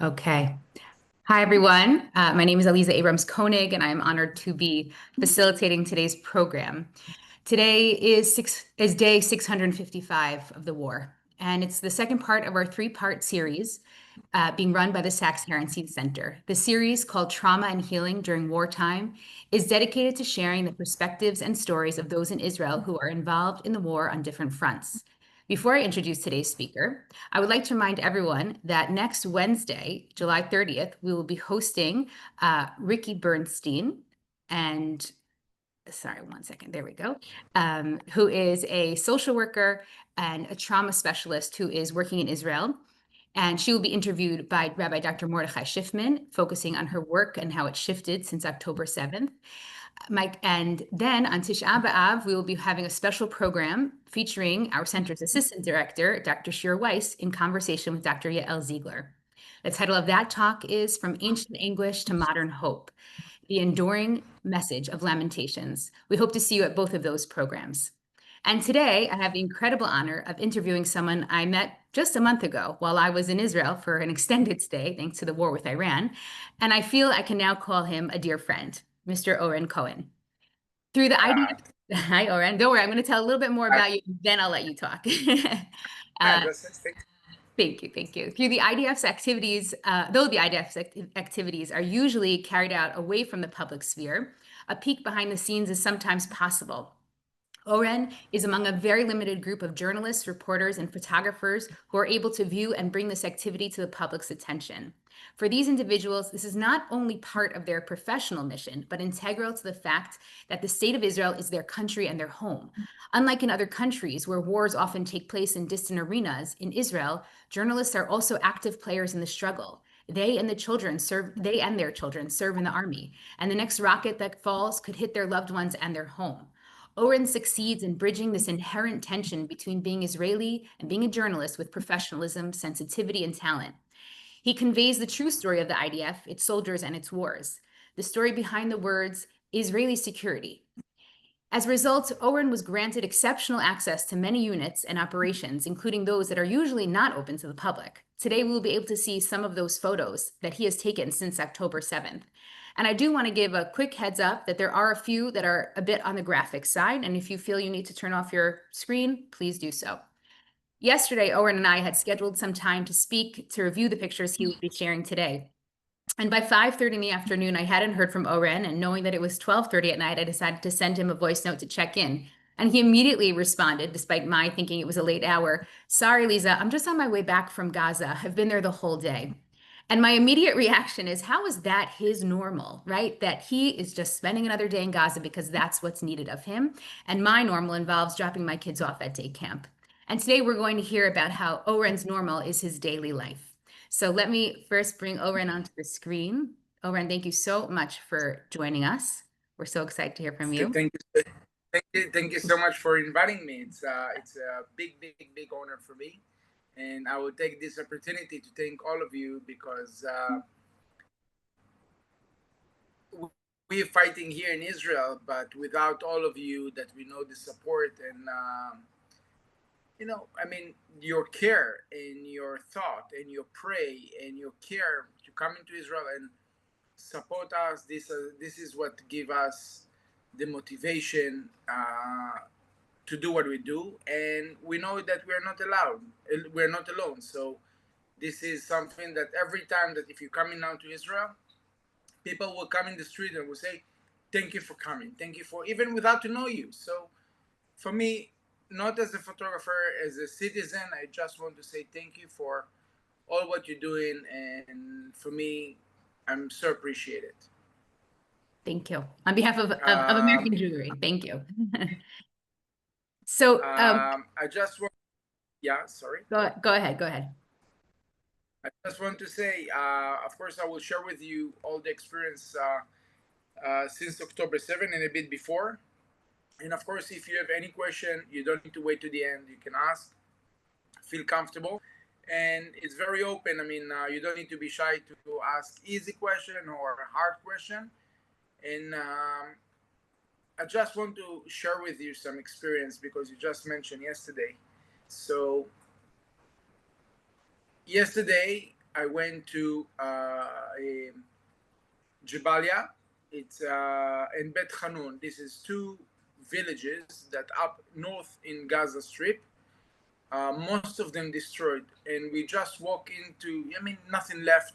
Okay. Hi, everyone. My name is Aliza Abrams Konig, and I'm honored to be facilitating today's program. Today is day 655 of the war, and it's the second part of our three-part series being run by the Sacks-Herenstein Center. The series, called Trauma and Healing During Wartime, is dedicated to sharing the perspectives and stories of those in Israel who are involved in the war on different fronts. Before I introduce today's speaker, I would like to remind everyone that next Wednesday, July 30th, we will be hosting Ricky Bernstein and sorry, one second, there we go, who is a social worker and a trauma specialist who is working in Israel. And she will be interviewed by Rabbi Dr. Mordechai Schiffman, focusing on her work and how it shifted since October 7th. Mike, and then on Tisha B'Av, we will be having a special program featuring our center's assistant director, Dr. Shira Weiss, in conversation with Dr. Yael Ziegler. The title of that talk is From Ancient Anguish to Modern Hope, the Enduring Message of Lamentations. We hope to see you at both of those programs. And today, I have the incredible honor of interviewing someone I met just a month ago while I was in Israel for an extended stay, thanks to the war with Iran. And I feel I can now call him a dear friend, Mr. Oren Cohen. Through the idea, hi, Oren. Don't worry, I'm going to tell a little bit more about you, then I'll let you talk. uh, Thank you, thank you. Through the IDF's activities, though the IDF's activities are usually carried out away from the public sphere, a peek behind the scenes is sometimes possible. Oren is among a very limited group of journalists, reporters, and photographers who are able to view and bring this activity to the public's attention. For these individuals, this is not only part of their professional mission, but integral to the fact that the state of Israel is their country and their home. Unlike in other countries where wars often take place in distant arenas, in Israel, journalists are also active players in the struggle. They and their children serve in the army, and the next rocket that falls could hit their loved ones and their home. Oren succeeds in bridging this inherent tension between being Israeli and being a journalist with professionalism, sensitivity, and talent. He conveys the true story of the IDF, its soldiers, and its wars, the story behind the words Israeli security. As a result, Oren was granted exceptional access to many units and operations, including those that are usually not open to the public. Today, we will be able to see some of those photos that he has taken since October 7th. And I do want to give a quick heads up that there are a few that are a bit on the graphic side. And if you feel you need to turn off your screen, please do so. Yesterday, Oren and I had scheduled some time to speak to review the pictures he would be sharing today. And by 5:30 in the afternoon, I hadn't heard from Oren, and knowing that it was 12:30 at night, I decided to send him a voice note to check in. And he immediately responded, despite my thinking it was a late hour. Sorry, Lisa, I'm just on my way back from Gaza. I've been there the whole day. And my immediate reaction is, how is that his normal, right? That he is just spending another day in Gaza because that's what's needed of him. And my normal involves dropping my kids off at day camp. And today we're going to hear about how Oren's normal is his daily life. So let me first bring Oren onto the screen. Oren, thank you so much for joining us. We're so excited to hear from you. Thank you so much for inviting me. It's a big honor for me. And I will take this opportunity to thank all of you because we're fighting here in Israel, but without all of you that we know the support and, your care and your thought and your pray and your care to come into Israel and support us. This is what give us the motivation to do what we do, and we know that we're not alone. So this is something that every time that if you're coming down to Israel, people will come in the street and will say, thank you for coming, thank you for, even without to know you. So for me, not as a photographer, as a citizen, I just want to say thank you for all what you're doing, and for me, I'm so appreciated. Thank you. On behalf of American Jewelry, thank you. So I just want, yeah, sorry. Go ahead. I just want to say, of course, I will share with you all the experience since October 7 and a bit before. And of course, if you have any question, you don't need to wait to the end. You can ask, feel comfortable. And it's very open. I mean, you don't need to be shy to ask easy question or a hard question. And I just want to share with you some experience because you just mentioned yesterday. So yesterday, I went to Jabalia, it's and Bet Hanun. This is two villages that up north in Gaza Strip. Most of them destroyed, and we just walk into. I mean, nothing left.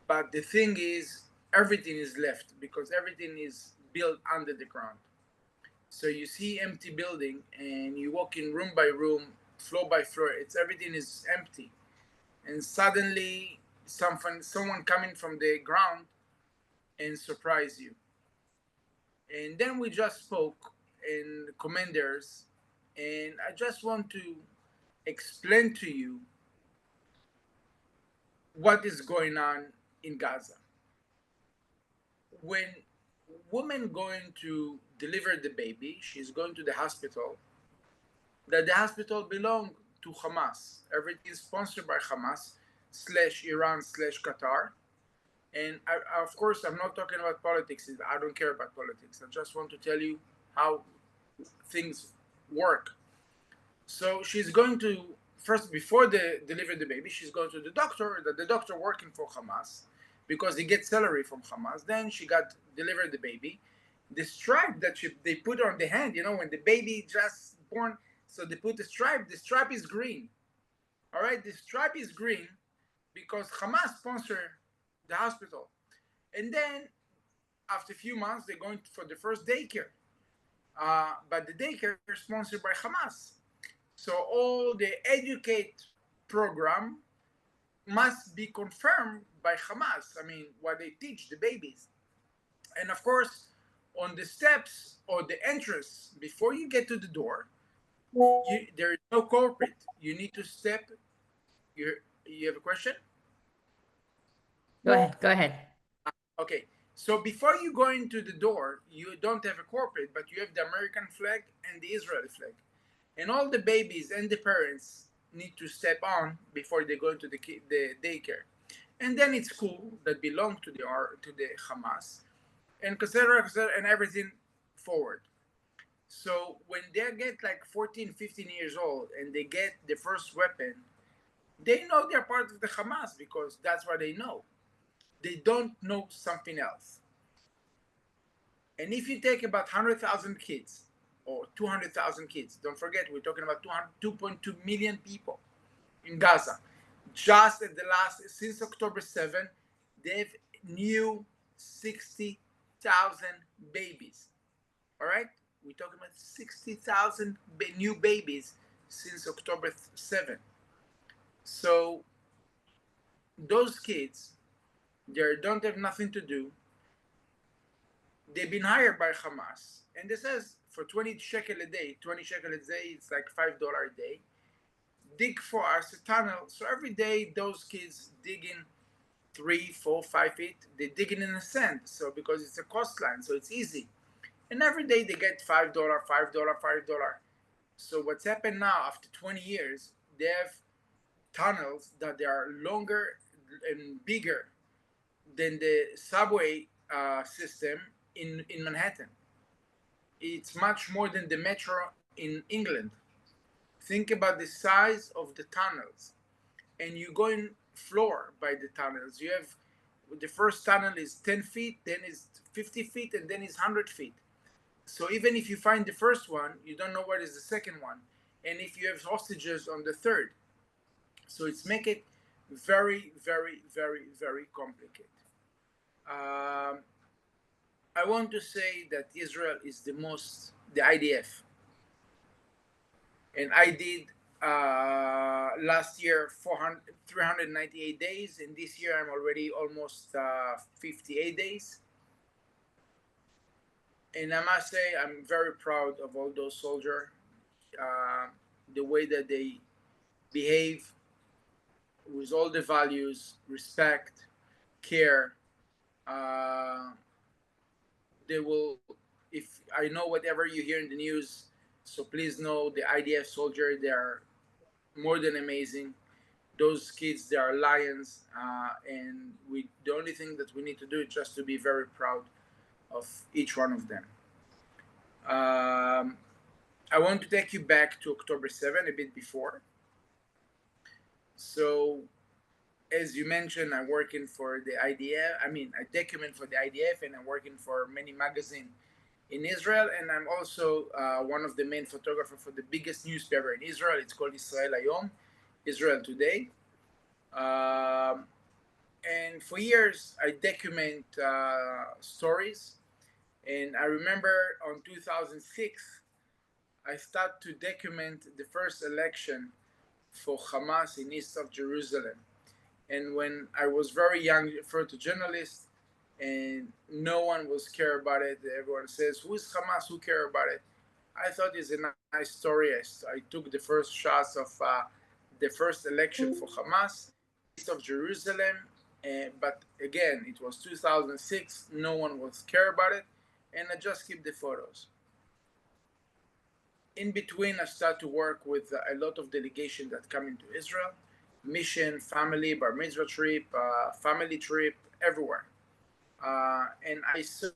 But the thing is, everything is left because everything is built under the ground. So you see empty building, and you walk in room by room, floor by floor. It's everything is empty, and suddenly someone coming from the ground and surprise you. And then we just spoke in commanders, and I just want to explain to you what is going on in Gaza. When woman going to deliver the baby, she's going to the hospital, that the hospital belong to Hamas. Everything is sponsored by Hamas slash Iran slash Qatar. And of course, I'm not talking about politics. I don't care about politics. I just want to tell you how things work. So she's going to first, before they deliver the baby, she's going to the doctor. The doctor working for Hamas because he gets salary from Hamas. Then she got delivered the baby. The stripe that they put on the hand, when the baby just born, so they put the stripe. The stripe is green. All right, the stripe is green because Hamas sponsor the hospital. And then after a few months, they're going for the first daycare. But the daycare is sponsored by Hamas. So all the educate program must be confirmed by Hamas. I mean, what they teach the babies. And of course, on the steps or the entrance, before you get to the door, there is no corporate. You need to step. You have a question? Go ahead. Okay. So before you go into the door, you don't have a corporate, but you have the American flag and the Israeli flag. And all the babies and the parents need to step on before they go into the daycare. And then it's school that belong to the Hamas, and etc., and everything forward. So when they get like 14, 15 years old and they get the first weapon, they know they're part of the Hamas because that's what they know. They don't know something else. And if you take about 100,000 kids or 200,000 kids, don't forget, we're talking about 2.2 million people in Gaza. Just at since October 7, they've new 60,000 babies. All right? We're talking about 60,000 new babies since October 7. So those kids, they don't have nothing to do. They've been hired by Hamas. And this says for 20 shekel a day, it's like $5 a day. Dig for us a tunnel. So every day those kids dig in 3, 4, 5 feet. They dig in the sand. So because it's a coastline, so it's easy. And every day they get $5, $5. So what's happened now after 20 years, they have tunnels that they are longer and bigger than the subway system in Manhattan. It's much more than the metro in England. Think about the size of the tunnels. And you go in floor by the tunnels. You have the first tunnel is 10 feet, then is 50 feet, and then is 100 feet. So even if you find the first one, you don't know what is the second one. And if you have hostages on the third. So it's make it very, very, very, very complicated. I want to say that Israel is the IDF. And I did last year 398 days, and this year I'm already almost 58 days. And I must say I'm very proud of all those soldiers, the way that they behave with all the values, respect, care. They will, if I know whatever you hear in the news, so please know the IDF soldier, they are more than amazing. Those kids, they are lions, and the only thing that we need to do is just to be very proud of each one of them. I want to take you back to October 7, a bit before. So as you mentioned, I'm working for the IDF. I document for the IDF, and I'm working for many magazines in Israel. And I'm also one of the main photographers for the biggest newspaper in Israel. It's called Israel Hayom, Israel Today. Um, and for years, I document stories. And I remember on 2006, I started to document the first election for Hamas in east of Jerusalem. And when I was very young, photojournalist, and no one was care about it. Everyone says, "Who's Hamas? Who care about it?" I thought it's a nice story. I took the first shots of the first election for Hamas east of Jerusalem, but again, it was 2006. No one was care about it, and I just keep the photos. In between, I start to work with a lot of delegations that come into Israel, mission, family, bar mitzvah trip, family trip, everywhere. And I saw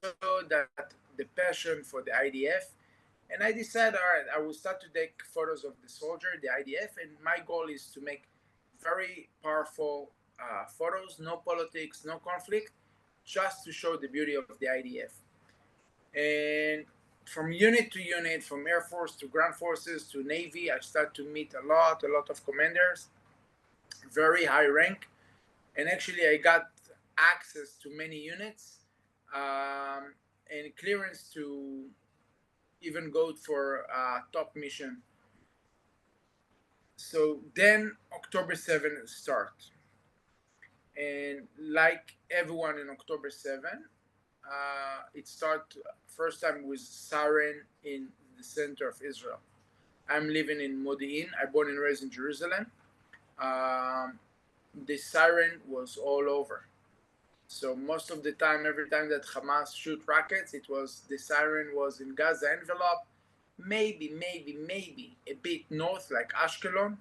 that the passion for the IDF, and I decided, all right, I will start to take photos of the soldier, the IDF, and my goal is to make very powerful photos, no politics, no conflict, just to show the beauty of the IDF. And from unit to unit, from Air Force to Ground Forces to Navy, I start to meet a lot of commanders, very high rank. And actually, I got access to many units and clearance to even go for top mission. So then October 7th start. And like everyone in October 7th, it started first time with siren in the center of Israel. I'm living in Modi'in. I'm born and raised in Jerusalem. The siren was all over. So most of the time, every time that Hamas shoot rockets, it was the siren was in Gaza envelope, maybe a bit north like Ashkelon,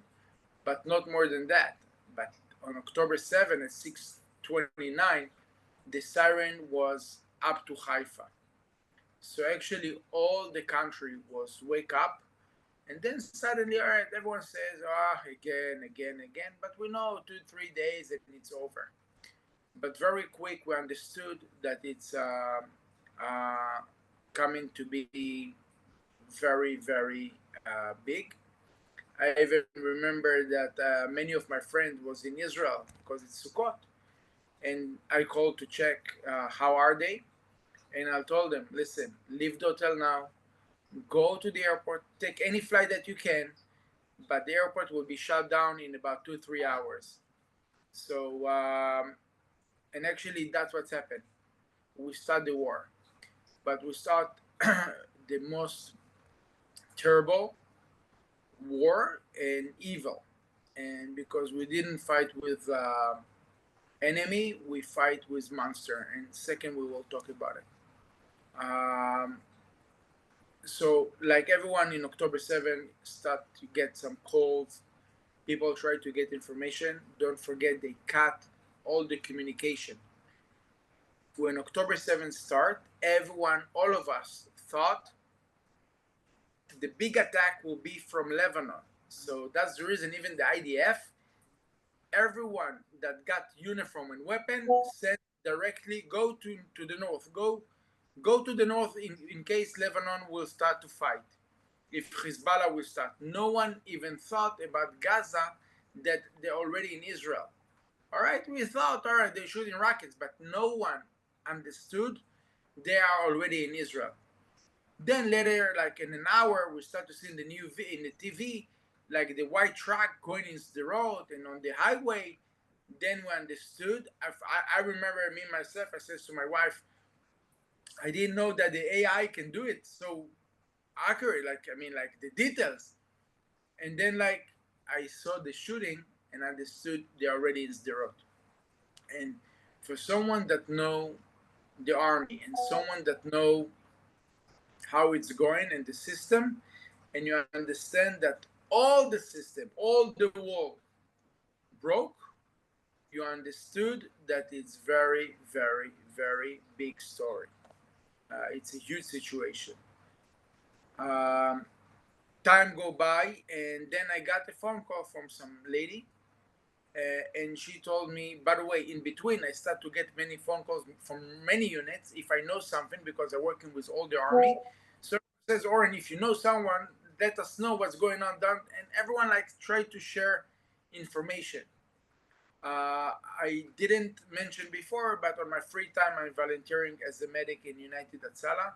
but not more than that. But on October 7 at 6:29, the siren was up to Haifa. So actually, all the country was wake up, and then suddenly, all right, everyone says, again. But we know 2-3 days and it's over. But very quick, we understood that it's coming to be very big. I even remember that many of my friends was in Israel because it's Sukkot, and I called to check how are they, and I told them, listen, leave the hotel now, go to the airport, take any flight that you can, but the airport will be shut down in about 2-3 hours. So, and actually that's what's happened. We start the war, but we start the most terrible war and evil, and because we didn't fight with enemy, we fight with monster, and second we will talk about it. So like everyone in October 7 start to get some calls, people try to get information. Don't forget they cut all the communication. When October 7th start, everyone, all of us thought the big attack will be from Lebanon. So that's the reason even the IDF, everyone that got uniform and weapon said directly go to the north. Go to the north in case Lebanon will start to fight. If Hezbollah will start. No one even thought about Gaza that they're already in Israel. All right, we thought, all right, they're shooting rockets, but no one understood they are already in Israel. Then later, like in an hour, we start to see in the TV, like the white truck going in the road and on the highway. Then we understood. I remember me myself. I said to my wife, I didn't know that the AI can do it so accurate. Like the details. And then I saw the shooting and understood they're already in the road. And for someone that know the army and someone that know how it's going and the system, and you understand that all the system, all the wall broke, you understood that it's very big story. It's a huge situation. Time go by, and then I got a phone call from some lady, and she told me, by the way, in between, I start to get many phone calls from many units if I know something because I'm working with all the army. So she says, Oren, if you know someone, let us know what's going on down. And everyone like tried to share information. I didn't mention before, but on my free time, I'm volunteering as a medic in United Atsala.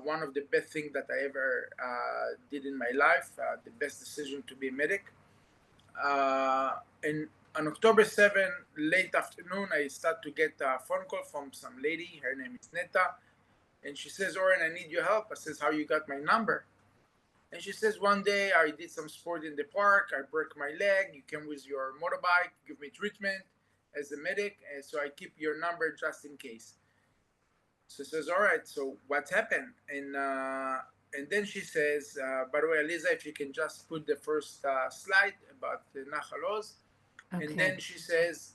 One of the best things that I ever did in my life, the best decision to be a medic. And on October 7, late afternoon, I start to get a phone call from some lady. Her name is Neta. And she says, Oren, I need your help. I says, how you got my number? And she says, one day I did some sport in the park. I broke my leg. You came with your motorbike, give me treatment as a medic. And so I keep your number just in case. So she says, all right, so what happened? And then she says, by the way, Aliza, if you can just put the first slide about the Nahal Oz. Okay. And then she says,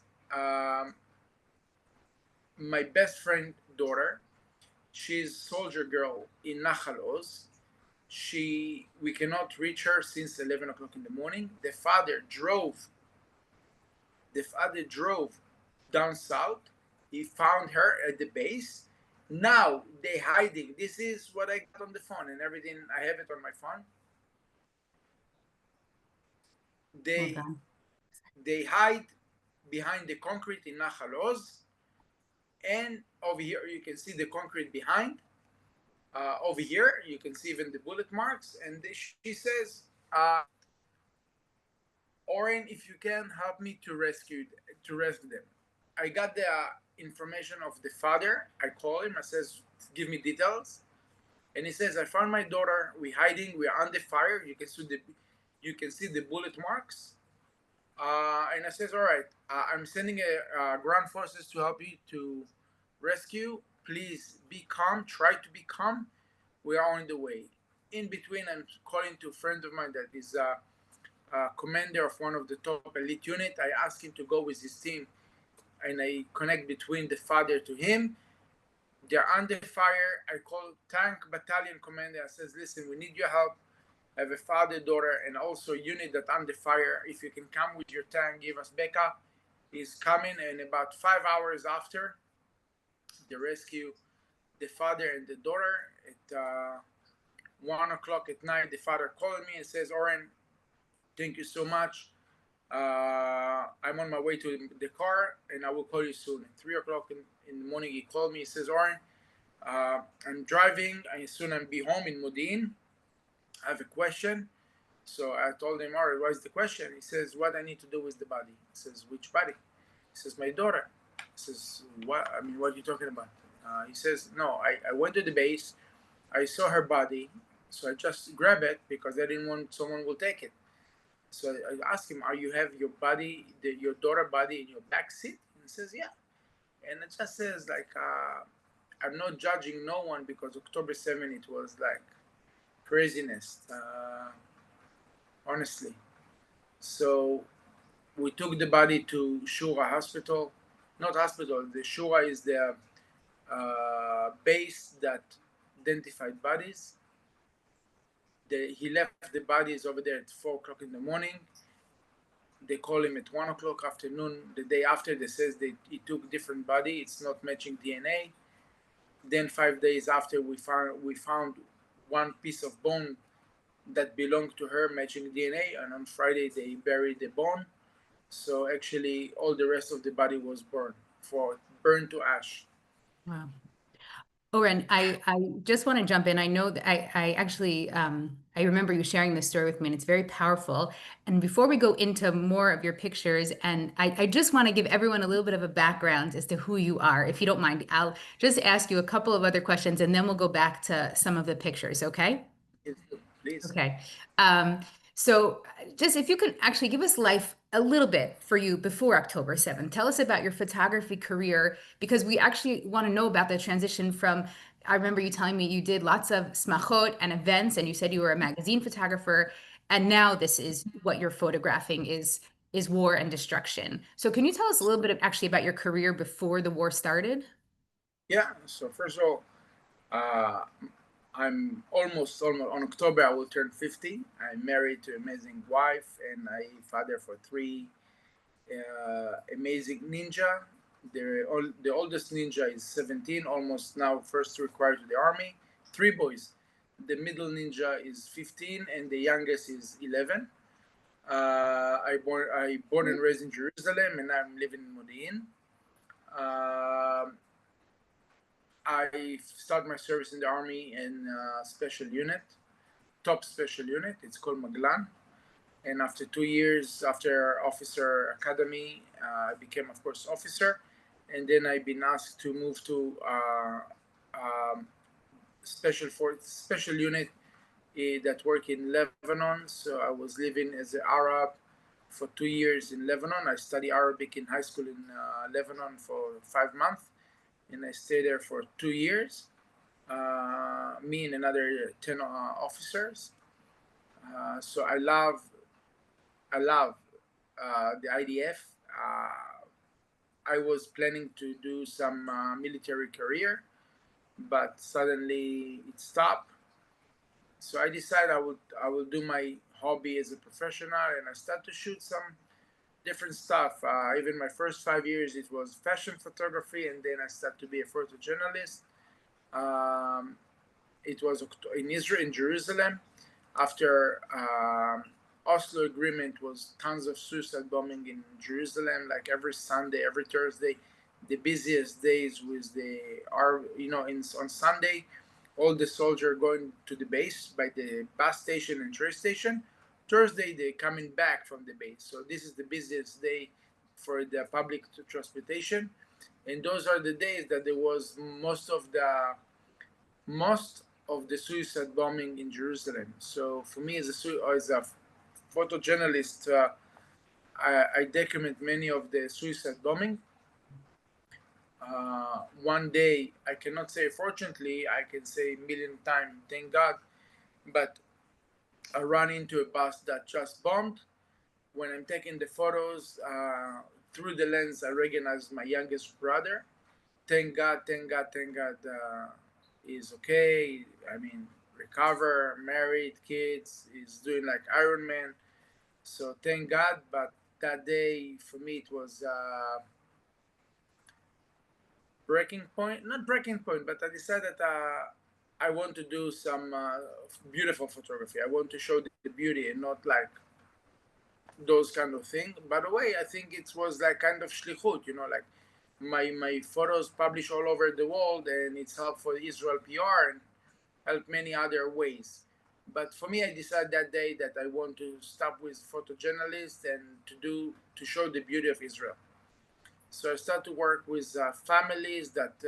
my best friend daughter, she's soldier girl in Nahal Oz. We cannot reach her since 11 o'clock in the morning. The father drove down south. He found her at the base. Now they hiding. This is what I got on the phone and everything. I have it on my phone. They hide behind the concrete in Nahal Oz. And over here you can see the concrete behind. Over here you can see even the bullet marks. And she says, Oren, if you can help me to rescue them. I got the information of the father. I call him. I says, give me details. And he says, I found my daughter. We're hiding. We're under fire. You can see the bullet marks. And I says, all right, I'm sending a ground forces to help you to rescue. Please be calm. Try to be calm. We are on the way. In between, I'm calling to a friend of mine that is commander of one of the top elite unit. I ask him to go with his team, and I connect between the father to him. They're under fire. I call tank battalion commander. I says, listen, we need your help. I have a father, daughter, and also unit that under fire. If you can come with your tank, give us backup. He's coming, and about 5 hours after the rescue, the father and the daughter, at 1 o'clock at night, the father called me and says, Oren, thank you so much. I'm on my way to the car, and I will call you soon. At 3 o'clock in the morning, he called me. He says, Oren, I'm driving, and soon I'll be home in Modi'in. I have a question. So I told him, all right, what's the question? He says, what I need to do with the body. He says, which body? He says, my daughter. He says, what? I mean, what are you talking about? He says, no, I went to the base. I saw her body. So I just grabbed it because I didn't want someone will take it. So I asked him, you have your body, your daughter body in your back seat? And he says, yeah. And it just says, like, I'm not judging no one because October 7, it was like craziness, honestly. So we took the body to Shura Hospital. Not hospital, the Shura is the base that identified bodies. He left the bodies over there at 4 o'clock in the morning. They call him at 1 o'clock afternoon. The day after, they says he took different body. It's not matching DNA. Then 5 days after, we found one piece of bone that belonged to her, matching DNA. And on Friday, they buried the bone. So actually, all the rest of the body was burned to ash. Wow. Oren, I just want to jump in. I know that I actually I remember you sharing this story with me, and it's very powerful. And before we go into more of your pictures, and I just want to give everyone a little bit of a background as to who you are, if you don't mind. I'll just ask you a couple of other questions, and then we'll go back to some of the pictures, okay? Please. Okay. So just if you could actually give us life a little bit for you before October 7th. Tell us about your photography career, because we actually want to know about the transition from, I remember you telling me you did lots of smachot and events, and you said you were a magazine photographer, and now this is what you're photographing is war and destruction. So can you tell us a little bit actually about your career before the war started? Yeah. So first of all, I'm almost on October, I will turn 50. I'm married to an amazing wife, and I'm father for 3 amazing ninja. The oldest ninja is 17, almost now first required to the army. Three boys. The middle ninja is 15, and the youngest is 11. I born and raised in Jerusalem, and I'm living in Modi'in. I started my service in the army in special unit, top special unit. It's called Maglan. And after 2 years, after officer academy, I became, of course, officer. And then I've been asked to move to special unit that work in Lebanon. So I was living as an Arab for 2 years in Lebanon. I studied Arabic in high school in Lebanon for 5 months, and I stayed there for 2 years. Me and another 10 officers. So I love the IDF. I was planning to do some military career, but suddenly it stopped. So I decided I will do my hobby as a professional, and I started to shoot some different stuff. Even my first 5 years, it was fashion photography, and then I started to be a photojournalist. It was in Israel, in Jerusalem. After Oslo agreement, was tons of suicide bombing in Jerusalem, like every Sunday, every Thursday. The busiest days with the on Sunday, all the soldiers going to the base by the bus station and train station. Thursday they coming back from the base. So this is the busiest day for the public transportation, and those are the days that there was most of the suicide bombing in Jerusalem. So for me, as a photojournalist, I document many of the suicide bombing. One day, I cannot say fortunately, I can say a million times, thank God, but I run into a bus that just bombed. When I'm taking the photos, through the lens, I recognize my youngest brother. Thank God, thank God, thank God. Is okay. I mean, recover, married, kids, is doing like Iron Man. So thank God. But that day for me it was breaking point. Not breaking point, but I decided I want to do some beautiful photography. I want to show the beauty and not like those kind of thing. By the way, I think it was like kind of shlichut, like my photos published all over the world, and it's helped for Israel PR and help many other ways. But for me, I decided that day that I want to stop with photojournalists and to show the beauty of Israel. So I start to work with families that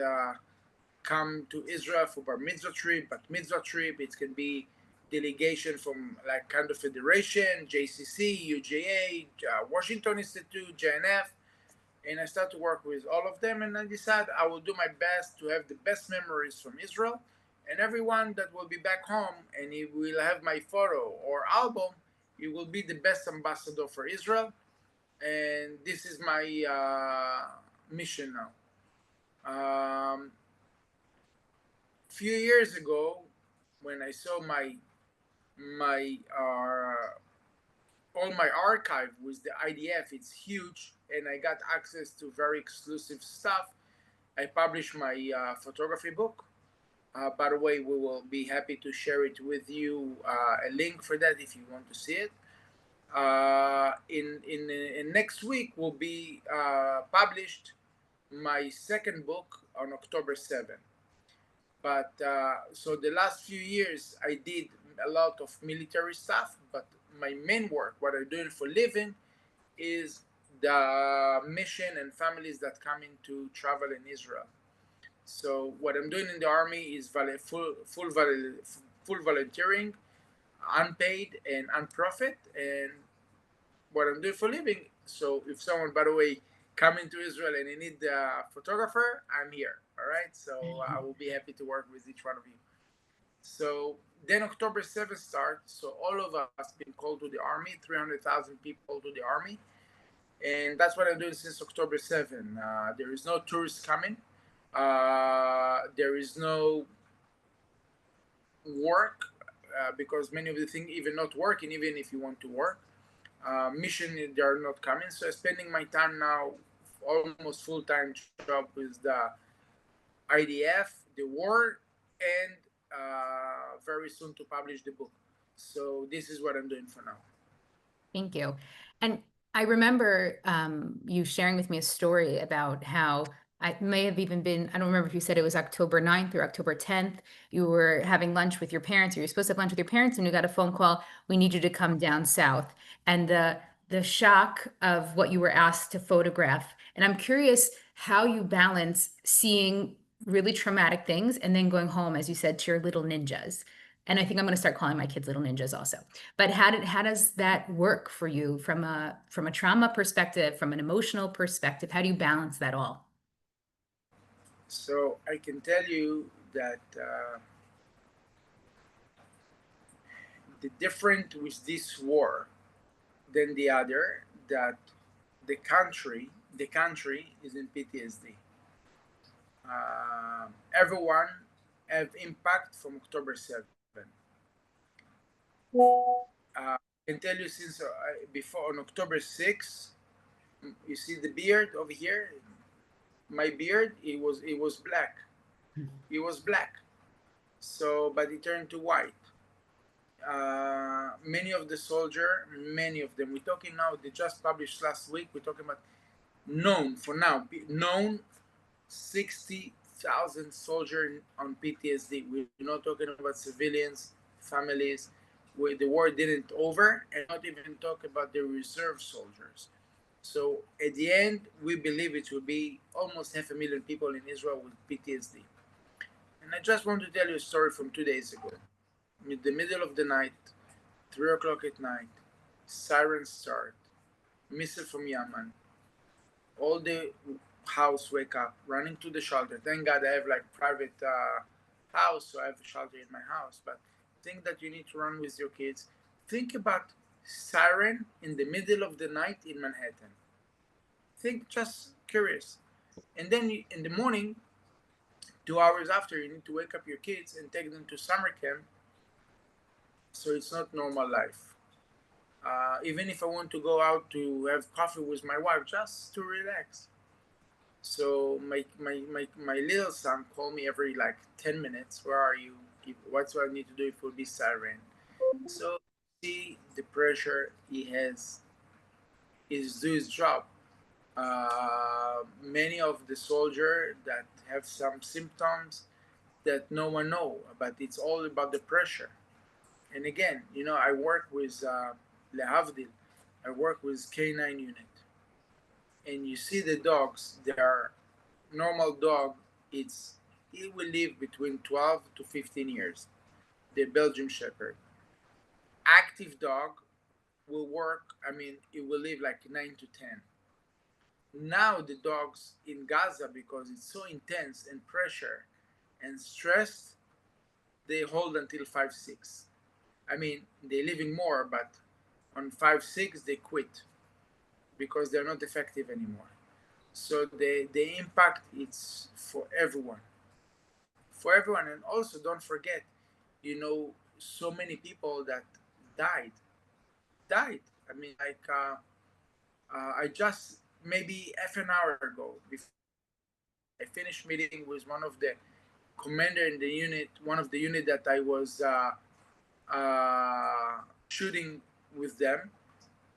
come to Israel for bar mitzvah trip, bat mitzvah trip. It can be delegation from like kind of federation, JCC, UJA, Washington Institute, JNF, and I start to work with all of them. And I decide I will do my best to have the best memories from Israel, and everyone that will be back home and he will have my photo or album, he will be the best ambassador for Israel. And this is my mission now. Few years ago, when I saw my all my archive with the IDF, it's huge, and I got access to very exclusive stuff. I published my photography book. By the way, we will be happy to share it with you, a link for that if you want to see it. In next week will be published my second book on October 7th. But so the last few years I did a lot of military stuff, but my main work, what I'm doing for living, is the mission and families that come in to travel in Israel. So what I'm doing in the army is full volunteering, unpaid and unprofit, and what I'm doing for living. So if someone, by the way, come into Israel and they need a photographer, I'm here. All right. So I will be happy to work with each one of you. So then October 7th starts. So all of us been called to the army, 300,000 people to the army. And that's what I'm doing since October 7th. There is no tourists coming. There is no work because many of the things even not working, even if you want to work. mission, they are not coming. So I'm spending my time now, almost full-time job with the IDF, the war, and very soon to publish the book. So this is what I'm doing for now. Thank you. And I remember you sharing with me a story about how I may have even been, I don't remember if you said it was October 9th or October 10th. You were having lunch with your parents, or you're supposed to have lunch with your parents, and you got a phone call, we need you to come down south. And the shock of what you were asked to photograph. And I'm curious how you balance seeing really traumatic things and then going home, as you said, to your little ninjas. And I think I'm going to start calling my kids little ninjas also. But how does that work for you from a trauma perspective, from an emotional perspective? How do you balance that all? So I can tell you that the difference with this war than the other, that the country is in PTSD. Everyone have impact from October 7. I can tell you since before on October 6, you see the beard over here, my beard, it was black. It was black. So, but it turned to white. Many of the soldier, many of them, we're talking now, they just published last week, we're talking about known, for now, known 60,000 soldiers on PTSD. We're not talking about civilians, families, where the war didn't over, and not even talk about the reserve soldiers. So at the end, we believe it will be almost 500,000 people in Israel with PTSD. And I just want to tell you a story from 2 days ago. In the middle of the night, 3 o'clock at night, sirens start, missile from Yemen, all the house wake up, running to the shelter. Thank God I have like private house, so I have a shelter in my house. But think that you need to run with your kids. Think about siren in the middle of the night in Manhattan. Think, just curious. And then in the morning, 2 hours after, you need to wake up your kids and take them to summer camp. So it's not normal life. Even if I want to go out to have coffee with my wife, just to relax. So my little son called me every like 10 minutes. Where are you? What's what I need to do for this siren? So see the pressure he has is do his job. Many of the soldiers that have some symptoms that no one know, but it's all about the pressure. And again, I work with Lehavdil, I work with K9 unit, and you see the dogs. They are normal dog. It will live between 12 to 15 years. The Belgian Shepherd, active dog, will work. I mean, it will live like 9 to 10. Now the dogs in Gaza, because it's so intense and pressure and stress, they hold until 5, 6. I mean, they're living more, but on 5, 6 they quit because they're not effective anymore. So the impact, it's for everyone, and also don't forget, so many people that died. I mean, like I just maybe half an hour ago, before I finished meeting with one of the commander in the unit, one of the unit that I was shooting with them,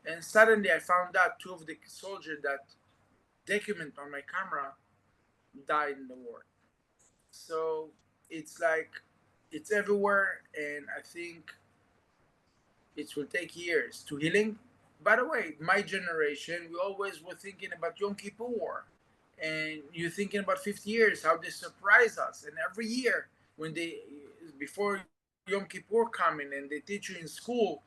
and suddenly I found out two of the soldiers that document on my camera died in the war. So it's like it's everywhere, and I think it will take years to healing. By the way, my generation, we always were thinking about Yom Kippur War, and you're thinking about 50 years, how they surprise us. And every year, when they before Yom Kippur coming, and they teach you in school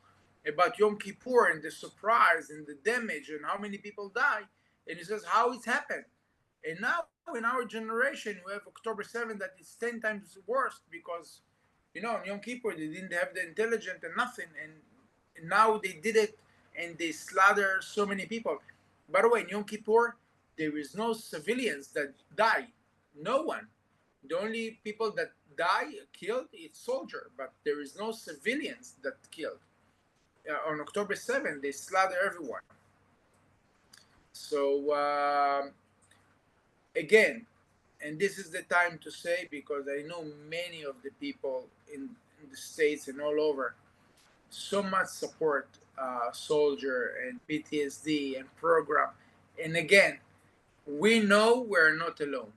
about Yom Kippur and the surprise and the damage and how many people die, and it says how it's happened. And now in our generation, we have October 7th that is 10 times worse because, in Yom Kippur, they didn't have the intelligence and nothing. And now they did it and they slaughter so many people. By the way, in Yom Kippur, there is no civilians that die. No one. The only people that die, killed, is soldier, but there is no civilians that killed. on October 7th, they slaughter everyone. So again, and this is the time to say, because I know many of the people in the States and all over so much support soldier and PTSD and program. And again, we know we're not alone.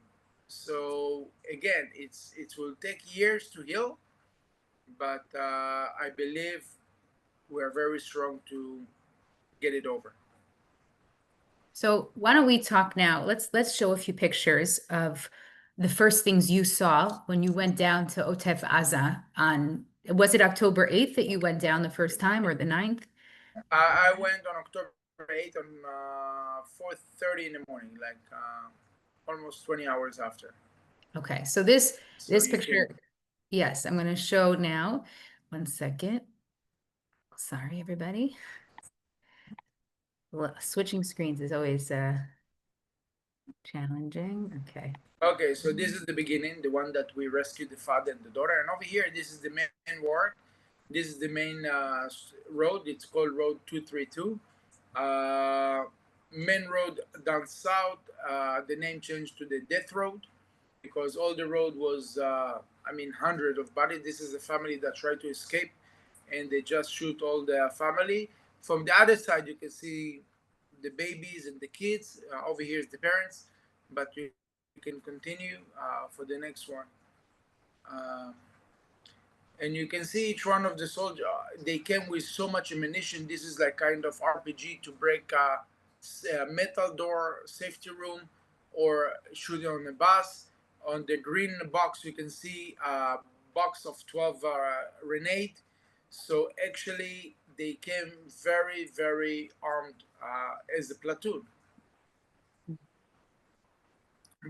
So again, it will take years to heal, but I believe we're very strong to get it over. So why don't we talk now? Let's show a few pictures of the first things you saw when you went down to Otef Aza on, was it October 8th that you went down the first time, or the 9th? I went on October 8th on 4:30 in the morning, like almost 20 hours after. Okay, so this So you picture, can. yes, I'm going to show now. One second. Sorry, everybody. Switching screens is always challenging. Okay. Okay, so this is the beginning, the one that we rescued the father and the daughter. And over here, this is the main war. This is the main road. It's called Road 232. Main road down south. The name changed to the Death Road because all the road was, hundred of bodies. This is a family that tried to escape, and they just shoot all the family. From the other side, you can see the babies and the kids. Over here is the parents, but you can continue for the next one. Uh, and you can see each one of the soldiers. They came with so much ammunition. This is like kind of RPG to break a metal door, safety room, or shooting on a bus. On the green box, you can see a box of 12 grenade. So actually, they came very, very armed as a platoon.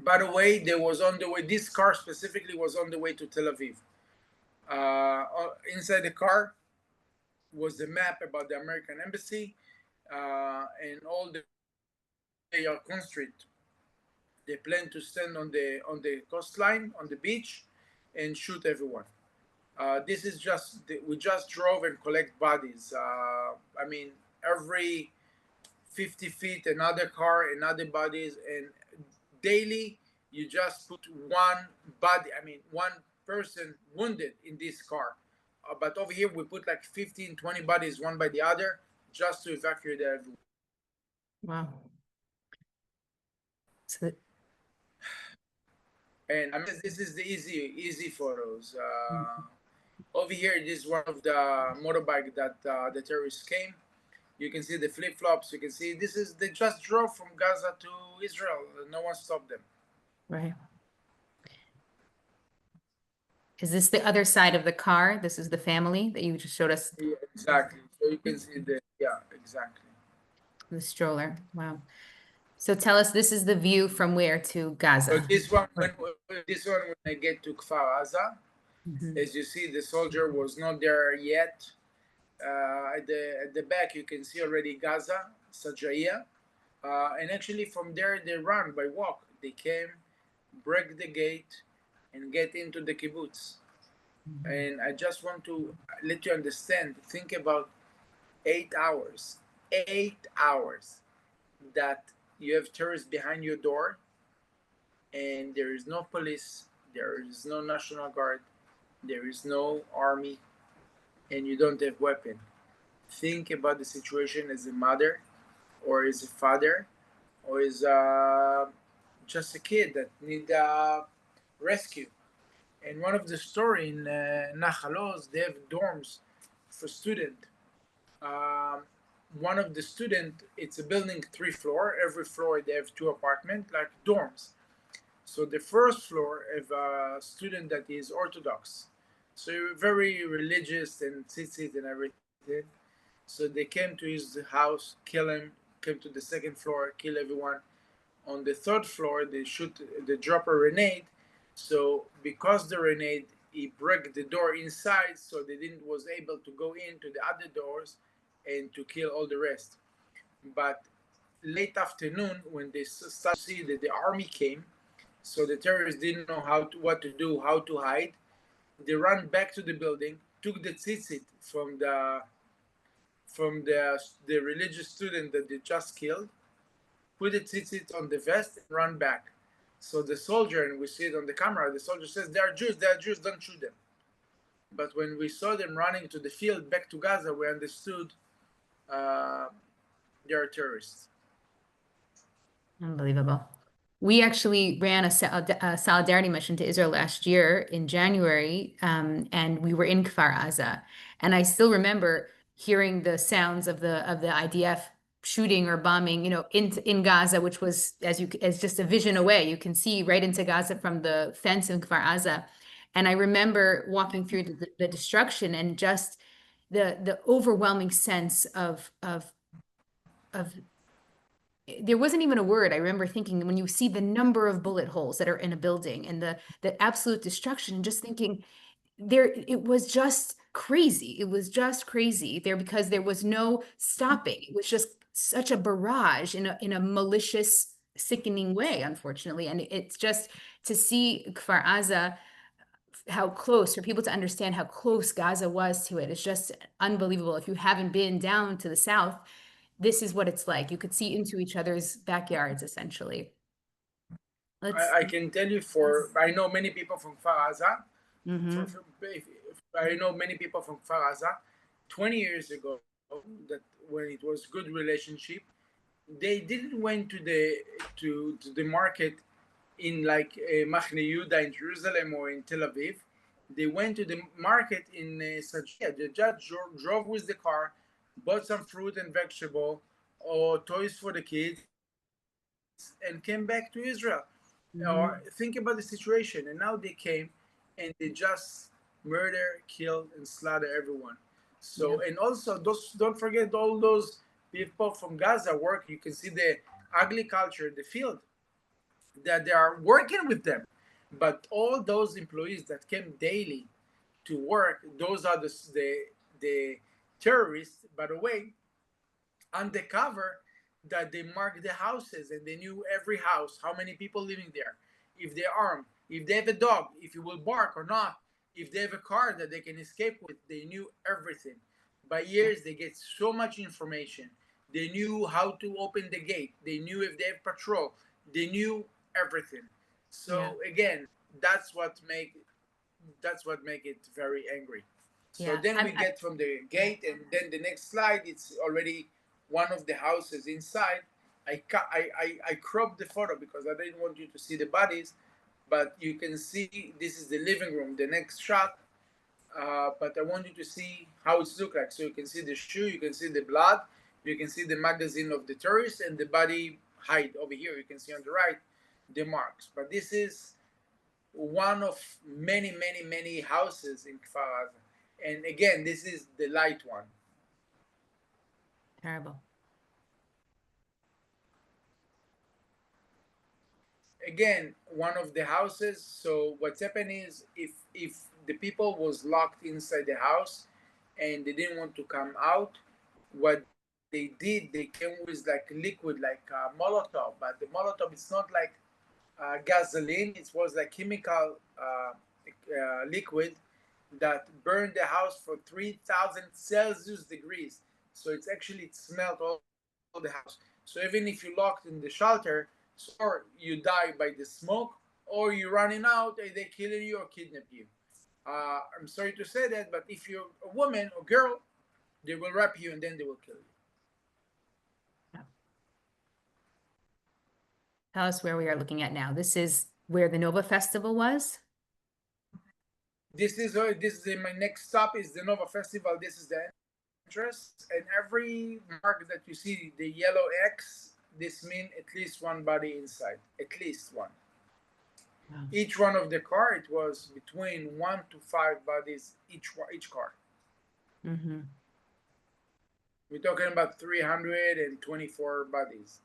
By the way, they was on the way. This car specifically was on the way to Tel Aviv. Inside the car was the map about the American embassy and all the Yarkon Street. They plan to stand on the coastline on the beach and shoot everyone. This is just we just drove and collect bodies. Every 50 feet another car, another bodies, and daily you just put one body, one person wounded in this car. But over here we put like 15, 20 bodies one by the other just to evacuate everyone. Wow. So And this is the easy photos. Over here, this is one of the motorbike that the terrorists came. You can see the flip flops. You can see this is they just drove from Gaza to Israel. No one stopped them. right. Is this the other side of the car? This is the family that you just showed us, Yeah, exactly. So you can see exactly. the stroller. Wow. So tell us, this is the view from where to So Gaza? this one, when I get to Kfar Aza, Mhm. as you see, the soldier was not there yet. At the back, you can see already Gaza, Sajaya, and actually from there they run by walk. They came, break the gate, and get into the kibbutz. And I just want to let you understand. Think about 8 hours, 8 hours that you have terrorists behind your door, and there is no police, there is no national guard, there is no army, and you don't have weapon. Think about the situation as a mother, or as a father, or as just a kid that need rescue. And one of the story in Nahal Oz, they have dorms for student. Um, One of the student, it's a building 3 floor. Every floor they have 2 apartment, like dorms. So the first floor have a student that is Orthodox, so very religious and tzitzit and everything. So they came to his house, kill him. Came to the second floor, kill everyone. On the third floor, they drop a grenade. So because the grenade, he broke the door inside, so they didn't was able to go into the other doors and to kill all the rest. But late afternoon, when they start to see that the army came, so the terrorists didn't know what to do, how to hide. They ran back to the building, took the tzitzit from the religious student that they just killed, put the tzitzit on the vest, and run back. So the soldier, and we see it on the camera, the soldier says, they are Jews, don't shoot them. But when we saw them running to the field back to Gaza, we understood uh, they are terrorists. Unbelievable. We actually ran a solidarity mission to Israel last year in January, and we were in Kfar Aza. And I still remember hearing the sounds of the IDF shooting or bombing, in Gaza, which was as just a vision away. You can see right into Gaza from the fence in Kfar Aza. And I remember walking through the destruction and just the overwhelming sense of there wasn't even a word. I remember thinking when you see the number of bullet holes that are in a building and the absolute destruction, just thinking it was just crazy. It was just crazy there because there was no stopping. It was just such a barrage in a malicious, sickening way, unfortunately. And it's just to see Kfar Aza, how close, for people to understand how close Gaza was to it. It's just unbelievable. If you haven't been down to the south, this is what it's like. You could see into each other's backyards, essentially. I can tell you, I know many people from Kfar Aza. I know many people from Kfar Aza. 20 years ago, that when it was good relationship, they didn't went to the market in like Machne Yehuda in Jerusalem or in Tel Aviv. They went to the market in Sajia. The judge drove with the car, bought some fruit and vegetable or toys for the kids, and came back to Israel. Or think about the situation. And now they came and they just murder, kill, and slaughter everyone. So, and also don't forget all those people from Gaza work. You can see the ugly culture, the field, that they are working with them. But all those employees that came daily to work, those are the terrorists, by the way, undercover, that they marked the houses and they knew every house, how many people living there, if they're armed, if they have a dog, if it will bark or not, if they have a car that they can escape with. They knew everything. By years, they get so much information. They knew how to open the gate. They knew if they have patrol. They knew everything. So again, that's what make it very angry. So then we get from the gate, and then the next slide, it's already one of the houses inside. I cropped the photo because I didn't want you to see the bodies, but you can see this is the living room, the next shot. But I want you to see how it looks like. So you can see the shoe, you can see the blood, you can see the magazine of the terrorist, and the body hide over here. You can see on the right the marks. But this is one of many, many, many houses in Kfar Aza. And again, this is the light one. Terrible. Again, one of the houses. So what's happened is if the people was locked inside the house and they didn't want to come out, what they did, they came with like liquid, like Molotov. But the Molotov, it's not like gasoline. It was like chemical liquid that burned the house for 3,000 Celsius degrees. So it smelled all the house. So even if you locked in the shelter, or you die by the smoke, or you're running out and they kill you or kidnap you. I'm sorry to say that, but if you're a woman or girl, they will wrap you and then they will kill you. Tell us where we are looking at now. This is where the Nova Festival was. This is my next stop is the Nova Festival. This is the entrance, and every mark that you see, the yellow X, this means at least one body inside, at least one. Wow. Each one of the car, it was between 1 to 5 bodies each car. Mm-hmm. We're talking about 324 bodies.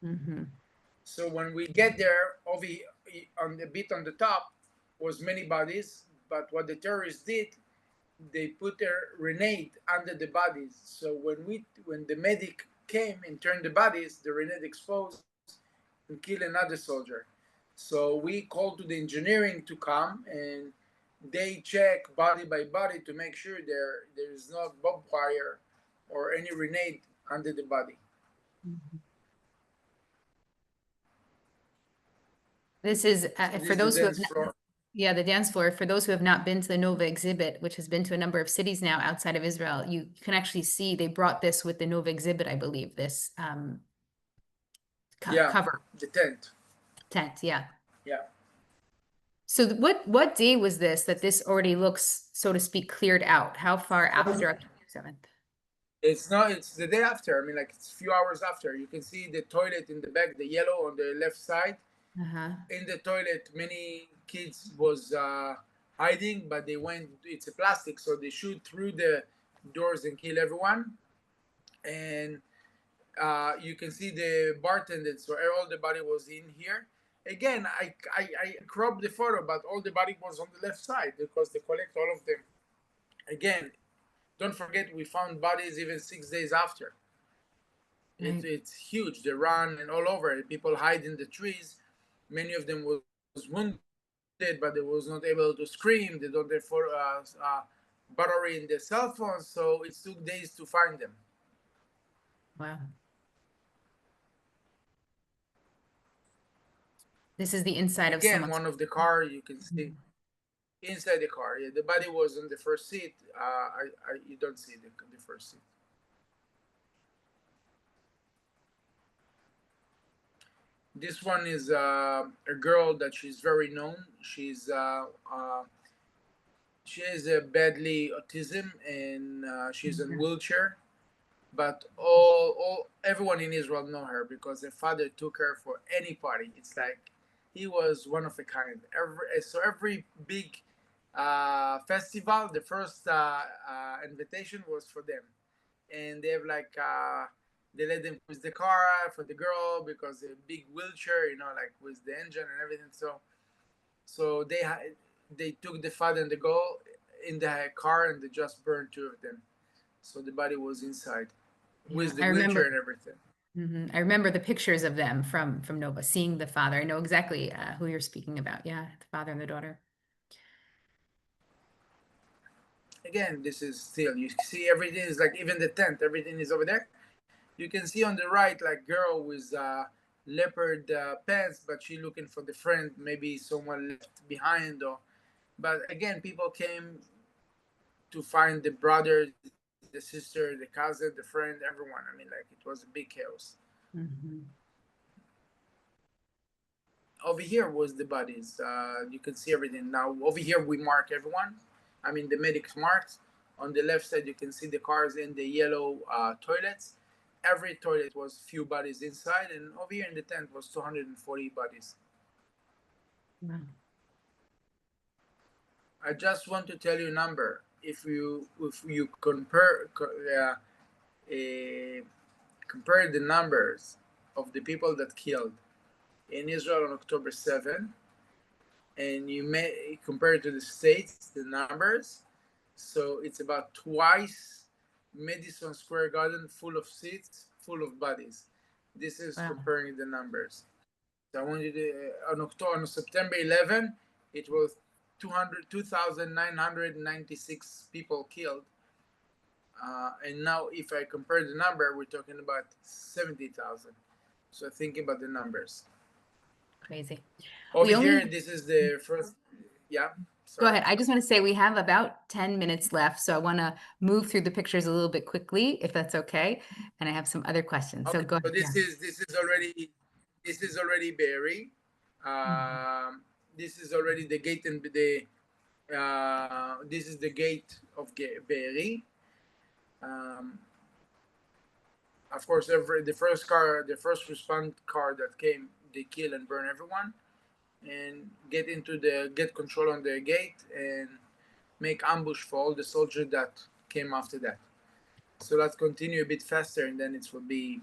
Mm-hmm. So when we get there, over on the bit on the top was many bodies, but what the terrorists did, they put a grenade under the bodies. So when the medic came and turned the bodies, the grenade exposed and killed another soldier. So we called to the engineering to come, and they check body by body to make sure there is no barbed wire or any grenade under the body. This is So for this is those the who have dance floor. yeah, the dance floor. For those who have not been to the Nova exhibit, which has been to a number of cities now outside of Israel, you can actually see they brought this with the Nova exhibit, I believe, this Yeah, cover the tent. tent. Yeah. Yeah. So what day was this that this already looks, so to speak, cleared out? How far after October 7th? It's not. It's the day after. I mean, like it's a few hours after. You can see the toilet in the back, the yellow on the left side. Uh-huh. In the toilet, many kids was hiding, but they went. It's a plastic, so they shoot through the doors and kill everyone. And you can see the bartender. So all the body was in here. Again, I cropped the photo, but all the body was on the left side because they collect all of them. Again, don't forget we found bodies even 6 days after. Right. It's huge. They run and all over. People hide in the trees. Many of them was wounded, but they was not able to scream. They don't have for battery in their cell phones, so it took days to find them. Wow. This is the inside of Again, someone's. one of the car you can see inside the car. Yeah, the body was on the first seat. You don't see the first seat. This one is a girl that she's very known. She has a badly autism and she's in wheelchair. But everyone in Israel know her because her father took her for any party. It's like he was one of a kind. Every big festival, the first invitation was for them, and they have like they let them use the car for the girl because a big wheelchair, like with the engine and everything. So they took the father and the girl in the car and they just burned two of them. So the body was inside with the I wheelchair remember. and everything. I remember the pictures of them from Nova, seeing the father. I know exactly who you're speaking about. Yeah, the father and the daughter. Again, this is still, you see everything is like, even the tent, everything is over there. You can see on the right like girl with leopard pants, but she looking for the friend, maybe someone left behind. But again, people came to find the brother, the sister, the cousin, the friend, everyone. I mean, like it was a big chaos. Over here was the bodies. You can see everything. Now over here we mark everyone. I mean the medics marked. On the left side you can see the cars in the yellow toilets. Every toilet was few bodies inside, and over here in the tent was 240 bodies. Wow. I just want to tell you a number. If you compare the numbers of the people that killed in Israel on October 7th, and you may compare it to the states, the numbers. So it's about twice Madison Square Garden full of seats, full of bodies. This is comparing the numbers. So I wanted to, on September 11, it was 2,996 people killed. And now if I compare the number, we're talking about 70,000. So think about the numbers. Crazy. Over here, this is the first, yeah. Go Sorry. ahead. I just want to say we have about 10 minutes left, so I want to move through the pictures a little bit quickly, if that's okay. And I have some other questions. Okay, so go ahead. so this is already Be'eri. This is already the gate, and this is the gate of Be'eri. Of course, the first respond car that came, they kill and burn everyone, and get control on the gate and make ambush for all the soldiers that came after that. So let's continue a bit faster, and then it will be.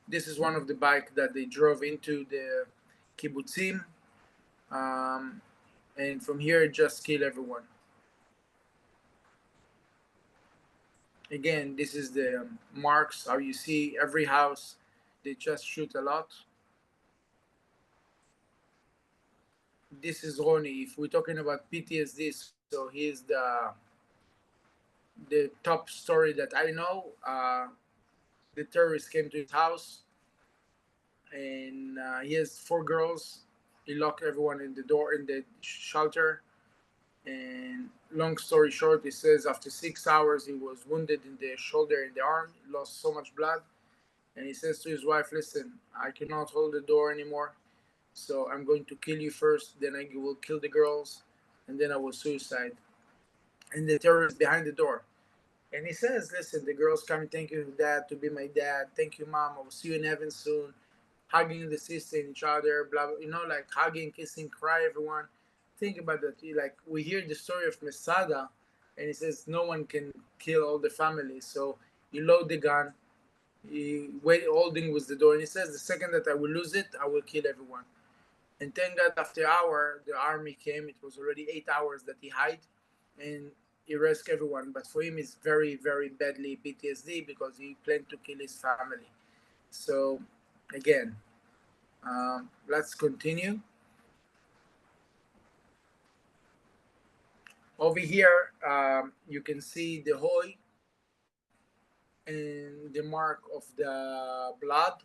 This is one of the bike that they drove into the kibbutzim, and from here just kill everyone. Again, this is the marks. How you see every house, they just shoot a lot. This is Ronnie. If we're talking about PTSD, so he's the top story that I know, the terrorist came to his house, and he has 4 girls. He locked everyone in the door in the shelter. And long story short, he says after 6 hours he was wounded in the shoulder and the arm. He lost so much blood, and he says to his wife, "Listen, I cannot hold the door anymore. So I'm going to kill you first. Then I will kill the girls, and then I will suicide." And the terrorist behind the door. And he says, "Listen, the girls come, thank you, dad, to be my dad. Thank you, mom. I will see you in heaven soon." Hugging the sister and each other, blah, blah, like hugging, kissing, cry, everyone. Think about that. Like, we hear the story of Masada, and he says no one can kill all the family. So you load the gun, he wait, holding with the door, and he says, the second that I will lose it, I will kill everyone. And thank God, after an hour, the army came. It was already 8 hours that he hid, and he rescued everyone. But for him, it's very, very badly PTSD because he planned to kill his family. So, again, let's continue. Over here, you can see the hoy and the mark of the blood.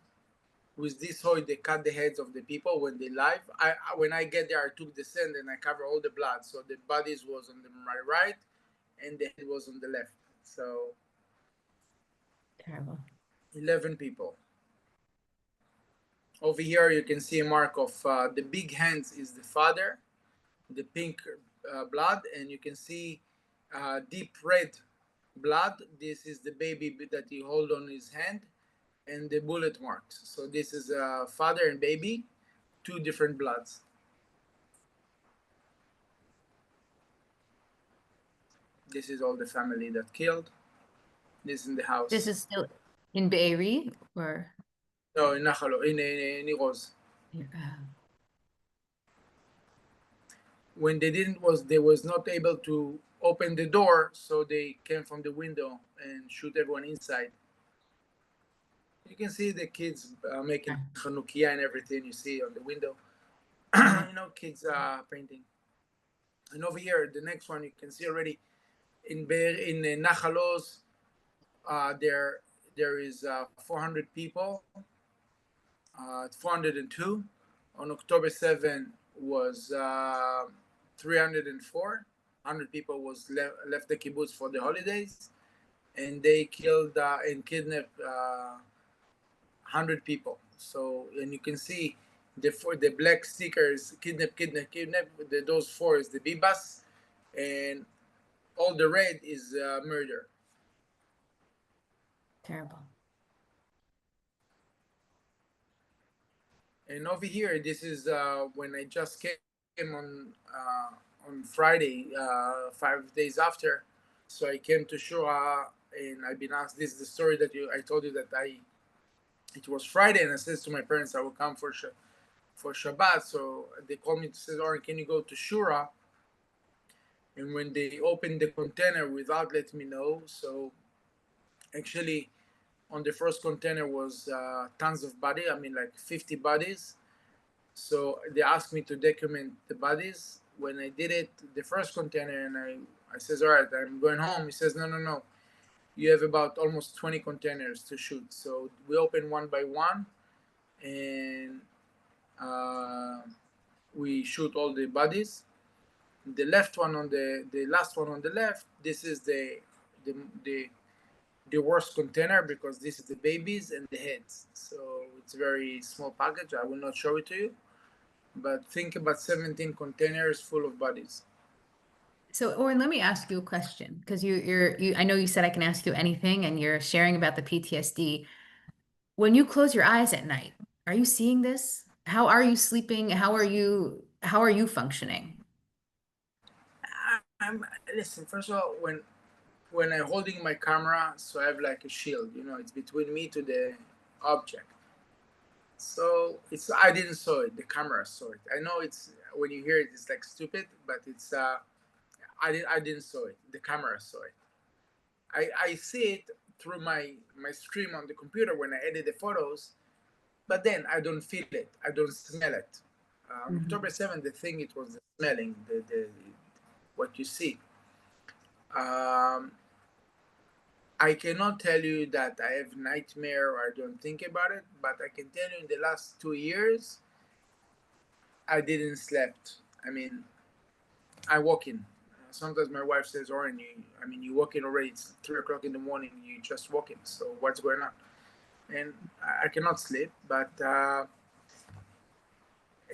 With this hoy, they cut the heads of the people when they live. When I get there, I took the sand and I cover all the blood. So the bodies was on my right and the head was on the left. So Terrible. 11 people. Over here, you can see a mark of the big hands is the father, the pink blood, and you can see deep red blood. This is the baby that he hold on his hand, and the bullet marks. So this is father and baby, 2 different bloods. This is all the family that killed. This is in the house. This is still in Be'eri or? No, in Nachalo, in Iroz. When they was not able to open the door, so they came from the window and shoot everyone inside. You can see the kids making Chanukia and everything. You see on the window, kids painting. And over here, the next one you can see already in Nachalos. There is 400 people. 402. On October 7 was 304. 100 people was left the kibbutz for the holidays, and they killed and kidnapped 100 people. So, and you can see the black stickers, kidnap. Those 4 is the bibas, and all the red is murder. Terrible. And over here, this is when I just came on Friday, 5 days after. So I came to Shura, and I've been asked. This is the story that I told you that it was Friday, and I said to my parents I will come for Shabbat. So they called me to say, "Oren, can you go to Shura?" And when they opened the container without letting me know, so actually on the first container was tons of bodies. I mean, like 50 bodies. So they asked me to document the bodies. When I did it, the first container, and I says, "All right, I'm going home." He says, "No. You have about almost 20 containers to shoot." So we open one by one, and we shoot all the bodies. The left one on the last one on the left, this is the worst container because this is the babies and the heads. So it's a very small package. I will not show it to you, but think about 17 containers full of bodies. So, Oren, let me ask you a question because I know you said I can ask you anything, and you're sharing about the PTSD. When you close your eyes at night, are you seeing this? How are you sleeping? How are you functioning? Listen. First of all, when I'm holding my camera, so I have like a shield. It's between me to the object. So I didn't saw it. The camera saw it. I know it's when you hear it, it's like stupid, but it's I didn't saw it. The camera saw it. I see it through my stream on the computer when I edit the photos, but then I don't feel it. I don't smell it. On October 7th, the thing it was the smelling, the what you see. I cannot tell you that I have nightmare or I don't think about it, but I can tell you in the last 2 years, I didn't slept. I mean, I walk in. Sometimes my wife says, "Oren, you walk in already. It's 3 o'clock in the morning. You just walk in. So what's going on?" And I cannot sleep. But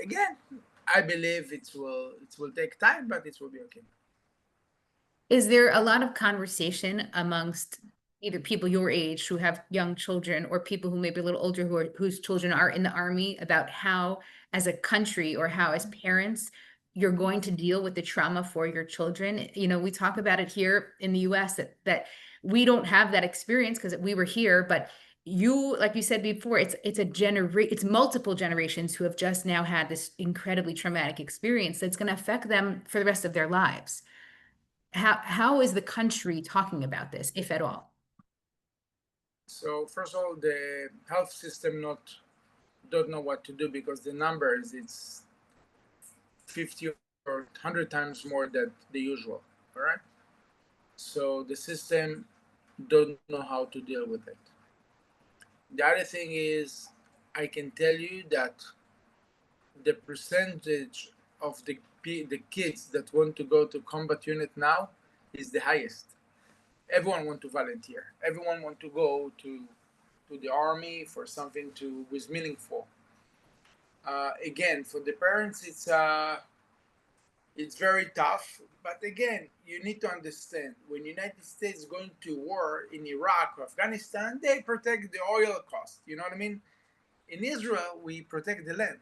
again, I believe it will take time, but it will be okay. Is there a lot of conversation amongst either people your age who have young children or people who may be a little older whose children are in the army about how, as a country or how, as parents, you're going to deal with the trauma for your children? You know, we talk about it here in the US that we don't have that experience because we were here, but you, like you said before, it's multiple generations who have just now had this incredibly traumatic experience that's going to affect them for the rest of their lives. How is the country talking about this, if at all? So first of all, the health system not don't know what to do because the numbers it's 50 or 100 times more than the usual. All right. So the system don't know how to deal with it. The other thing is, I can tell you that the percentage of the kids that want to go to combat unit now is the highest. Everyone want to volunteer. Everyone want to go to the army for something to was meaningful. Again, for the parents, it's very tough. But again, you need to understand when United States is going to war in Iraq or Afghanistan, they protect the oil cost. You know what I mean? In Israel, we protect the land.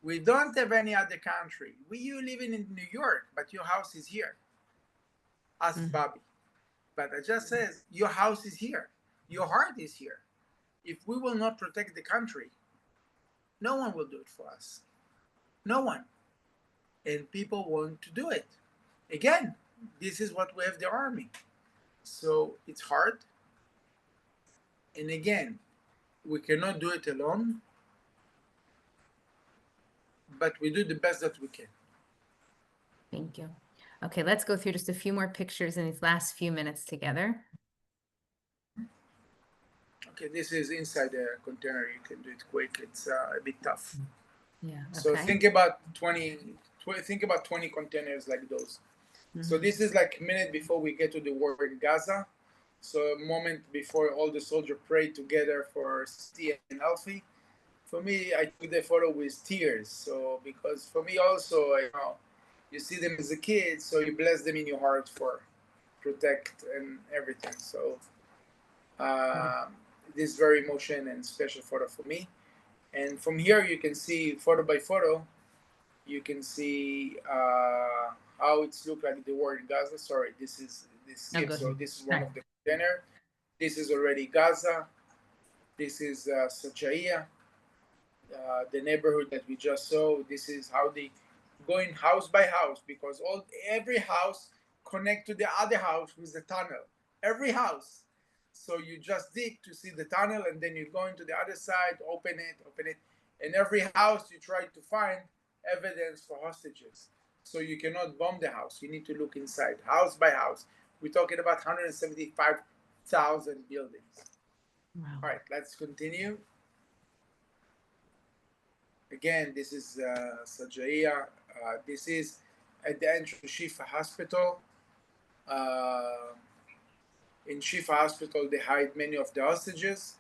We don't have any other country. You living in New York, but your house is here. Ask Bobby. But I just says your house is here. Your heart is here. If we will not protect the country, no one will do it for us. No one. And people want to do it. Again, this is what we have the army. So it's hard. And again, we cannot do it alone, but we do the best that we can. Thank you. Okay, let's go through just a few more pictures in these last few minutes together. Okay, this is inside the container. You can do it quick. It's a bit tough. Yeah. Okay. So think about 20 containers like those. So this is like a minute before we get to the war in Gaza. So a moment before all the soldiers pray together for safety and healthy. For me, I took the photo with tears. So because for me also, you see them as a kid, so you bless them in your heart for protect and everything. So this is very emotional and special photo for me. And from here, you can see photo by photo, you can see how it's looked like the war in Gaza. Sorry, this is this skip. So this is one of the container. This is already Gaza. This is Sachaia, the neighborhood that we just saw. This is how they going house by house because every house connect to the other house with the tunnel. Every house. So you just dig to see the tunnel, and then you go into the other side, open it, and every house you try to find evidence for hostages. So you cannot bomb the house. You need to look inside, house by house. We're talking about 175,000 buildings. Wow. All right, let's continue. Again, this is Sajaia. This is at the entrance to Shifa Hospital. In Shifa Hospital, they hide many of the hostages.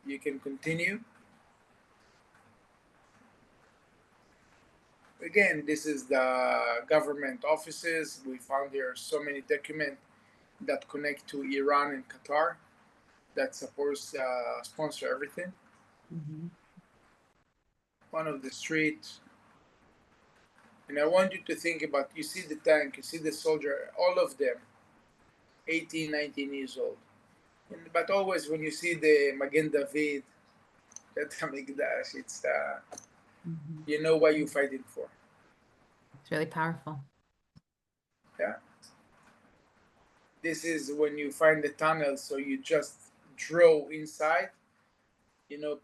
You can continue. Again, this is the government offices. We found here so many documents that connect to Iran and Qatar that sponsor everything. Mm-hmm. One of the streets. And I want you to think about, you see the tank, you see the soldier, all of them, 18, 19 years old. But always when you see the Magen David, that Hamikdash, it's, you know what you're fighting for. It's really powerful. Yeah. This is when you find the tunnel, so you just draw inside,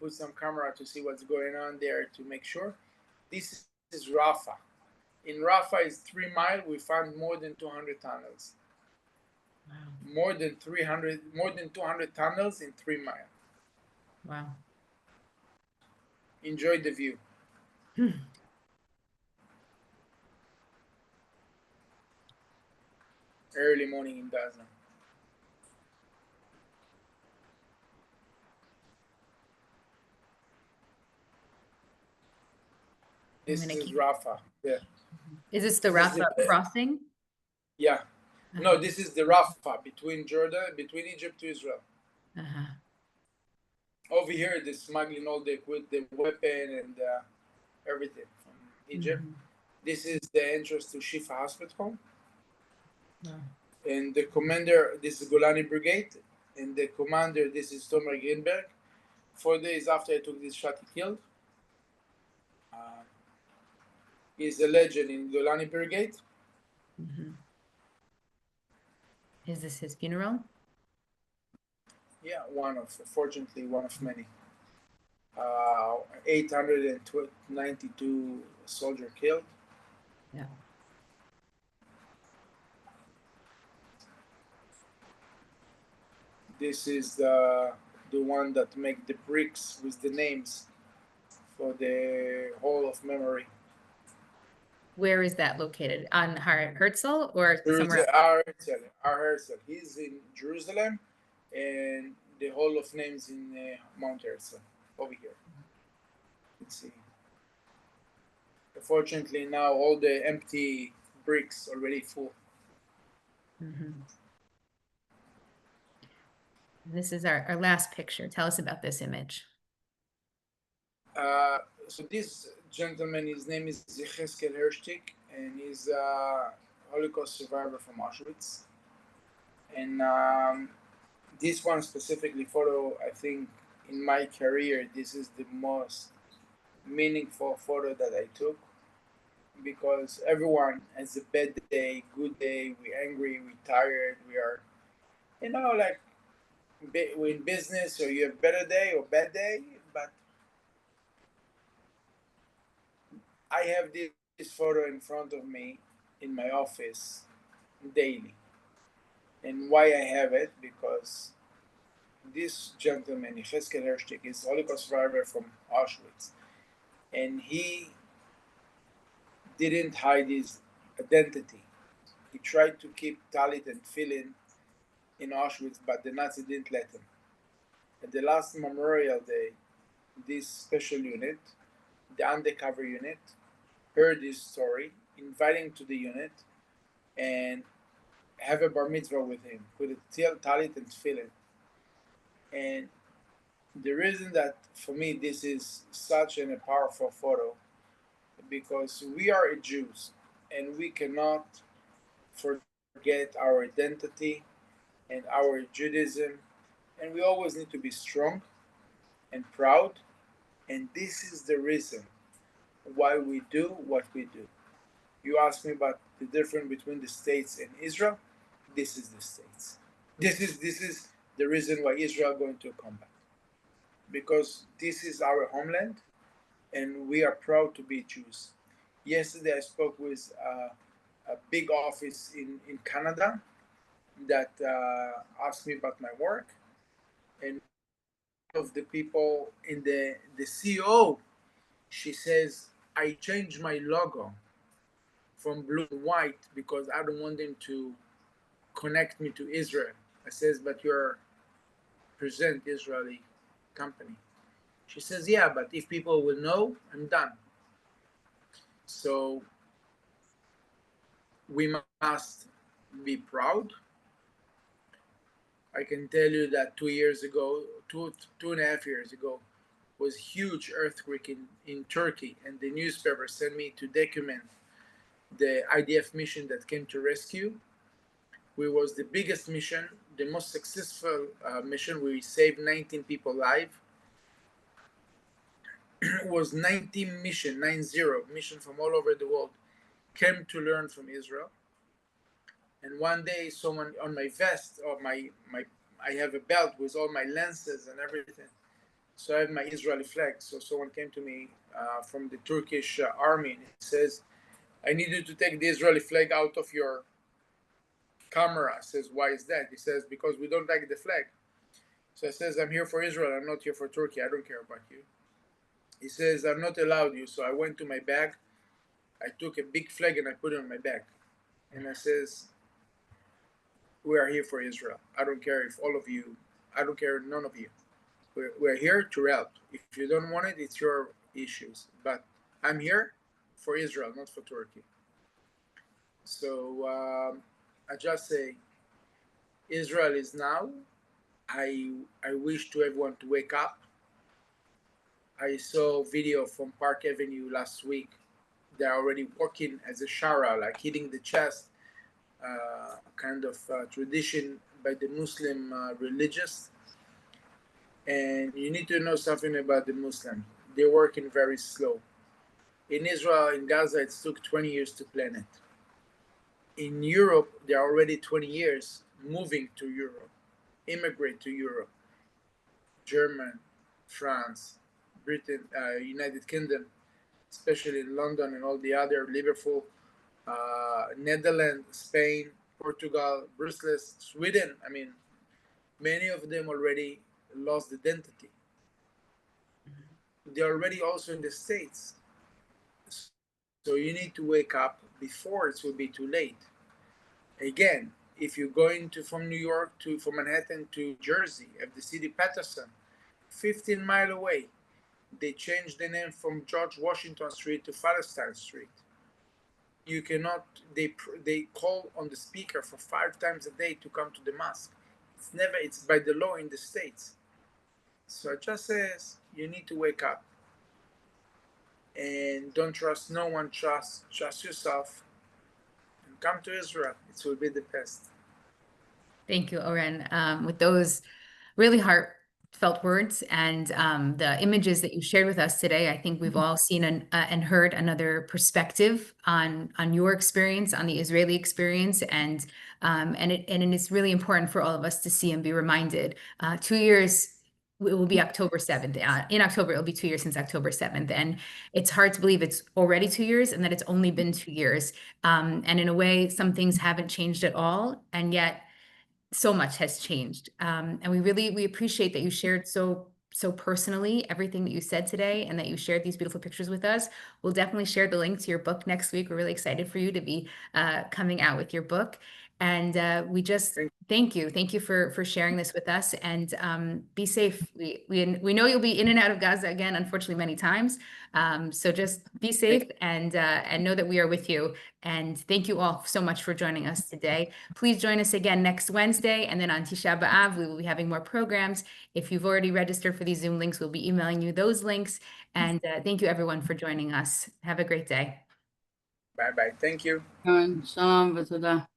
put some camera to see what's going on there to make sure. This is Rafah. In Rafah is 3 miles. We found more than 200 tunnels. Wow. More than 200 tunnels in 3 miles. Wow. Enjoy the view. Early morning in Gaza. I'm This gonna is keep. Rafah. Yeah. Is this the This is Rafah crossing? yeah. No, Uh-huh. this is the Rafah between Jordan, between Egypt to Israel. Uh-huh. Over here, they're smuggling all the weapon and everything from Egypt. Mhm. This is the entrance to Shifa Hospital. Wow. And the commander, this is Golani Brigade. And the commander, this is Tomer Greenberg. 4 days after I took this shot, he killed. Uh, he's a legend in Golani Brigade. Mm-hmm. Is this his funeral? Yeah, fortunately, one of many. 892 soldier killed. Yeah. This is the one that make the bricks with the names for the Hall of Memory. Where is that located? On Herzl or somewhere else? Our Herzl. He's in Jerusalem, and the Hall of Names in Mount Herzl over here. Let's see. Unfortunately, now all the empty bricks already full. Mm-hmm. This is our last picture. Tell us about this image. So this gentleman, his name is Sacks-Herenstein, and he's a Holocaust survivor from Auschwitz. And this one specifically photo, I think, in my career, this is the most meaningful photo that I took, because everyone has a bad day, good day, we're angry, we're tired, we are, like we're in business, or you have better day or bad day, but I have this photo in front of me in my office daily. And why I have it? Because this gentleman, Yechezkel Hershtik, is a Holocaust survivor from Auschwitz. And he didn't hide his identity. He tried to keep talit and tefillin in Auschwitz, but the Nazis didn't let him. At the last Memorial Day, this special unit, the undercover unit, heard his story, invited him to the unit, and have a bar mitzvah with him, with a talit and tefillin. And the reason that for me this is such a powerful photo, because we are Jews and we cannot forget our identity and our Judaism, and we always need to be strong and proud. And this is the reason why we do what we do. You ask me about the difference between the states and Israel. This is the states. This is the reason why Israel going to combat, because this is our homeland, and we are proud to be Jews. Yesterday, I spoke with a big office in Canada that asked me about my work, and of the people in the CEO, she says, I changed my logo from blue to white because I don't want them to connect me to Israel. I says, but you're present Israeli company. She says, yeah, but if people will know, I'm done. So we must be proud. I can tell you that 2 years ago, 2.5 years ago, was a huge earthquake in Turkey, and the newspaper sent me to document the IDF mission that came to rescue. We was the biggest mission, the most successful mission. We saved 19 people alive. It was 19 mission, 90 mission from all over the world came to learn from Israel. And one day, someone on my vest, or my I have a belt with all my lenses and everything. So I have my Israeli flag. So someone came to me from the Turkish army, and he says, "I need you to take the Israeli flag out of your camera. Says, why is that? He says, because we don't like the flag. So I says, I'm here for Israel. I'm not here for Turkey. I don't care about you. He says, I'm not allowed you. So I went to my bag. I took a big flag and I put it on my bag. And I says, we are here for Israel. I don't care if all of you, I don't care, none of you. We're here to help. If you don't want it, it's your issues. But I'm here for Israel, not for Turkey. So I just say, Israel is now. I wish to everyone to wake up. I saw a video from Park Avenue last week. They're already working as a shara, like hitting the chest, kind of tradition by the Muslim religious. And you need to know something about the Muslim. They're working very slow. In Israel, in Gaza, it took 20 years to plan it. In Europe, they're already 20 years moving to Europe, immigrate to Europe. German, France, Britain, United Kingdom, especially in London and all the other, Liverpool, Netherlands, Spain, Portugal, Brussels, Sweden. I mean, many of them already lost identity. They're already also in the States. So you need to wake up before it will be too late. Again, if you're going from New York from Manhattan to Jersey, at the city Patterson, 15 miles away, they changed the name from George Washington Street to Palestine Street. You cannot, they call on the speaker for 5 times a day to come to the mosque. It's by the law in the States. So it just says you need to wake up and don't trust no one, trust yourself and come to Israel. It will be the best. Thank you, Oren. With those really heartfelt words and the images that you shared with us today, I think we've all seen and heard another perspective on your experience, on the Israeli experience, and it's really important for all of us to see and be reminded. 2 years. It will be October 7th. In October, it'll be 2 years since October 7th. And it's hard to believe it's already 2 years and that it's only been 2 years. And in a way, some things haven't changed at all. And yet, so much has changed. And we appreciate that you shared so personally everything that you said today and that you shared these beautiful pictures with us. We'll definitely share the link to your book next week. We're really excited for you to be coming out with your book. And we just thank you for sharing this with us, and be safe. We know you'll be in and out of Gaza again, unfortunately, many times. So just be safe and know that we are with you. And thank you all so much for joining us today. Please join us again next Wednesday, and then on Tisha B'Av, we will be having more programs. If you've already registered for these Zoom links, we'll be emailing you those links. And thank you everyone for joining us. Have a great day. Bye-bye. Thank you. שלום ותודה.